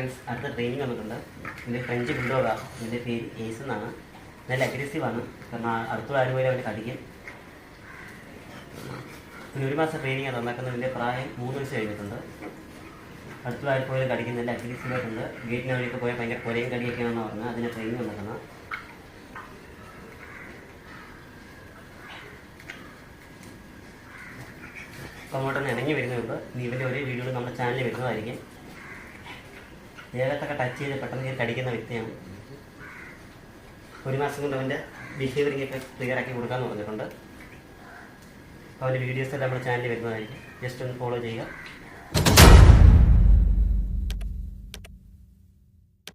Friends, അടുത്ത training വന്നിട്ടുണ്ട്. ഇതിൻ്റെ ഫ്രഞ്ച് ബുൾഡോഗാണ്. ഇതിൻ്റെ പേര് ഏസ് എന്നാണ്. നല്ല അഗ്രസീവാണ്. കാരണം അടുത്തുള്ള ആരും പോലും അവർ കടിക്കും. പിന്നെ 1 മാസം ട്രെയിനിങ് ആണ് തന്നേക്കുന്നതിൻ്റെ പ്രായം 3 വയസ്സ് കഴിഞ്ഞിട്ടുണ്ട്. അടുത്തുള്ള ആരും പോലും കടിക്കും. നല്ല അഗ്രസീവായിട്ടുണ്ട്. ഗേറ്റിന് വഴിയൊക്കെ പോയാൽ ഭയങ്കര കൊലയും കടിയൊക്കെയാണെന്ന് പറഞ്ഞാൽ അതിന് ട്രെയിനിങ് വന്നേക്കുന്നത്. അപ്പോൾ അങ്ങോട്ടൊന്ന് ഇണങ്ങി വരുന്നുണ്ട്. ഇവൻ്റെ ഒരേ വീഡിയോകൾ നമ്മുടെ ചാനലിൽ വരുന്നതായിരിക്കും. ദേഹത്തൊക്കെ ടച്ച് ചെയ്ത് പെട്ടെന്ന് കടിക്കുന്ന വ്യക്തിയാണ്. 1 മാസം കൊണ്ട് അവൻ്റെ ബിഹേവിയറിങ്ങൊക്കെ ക്ലിയർ ആക്കി കൊടുക്കാമെന്ന് പറഞ്ഞിട്ടുണ്ട്. അപ്പോൾ അവൻ്റെ വീഡിയോസ് എല്ലാം നമ്മുടെ ചാനലിൽ വരുന്നതായിരിക്കും. ജസ്റ്റ് ഒന്ന് ഫോളോ ചെയ്യുക.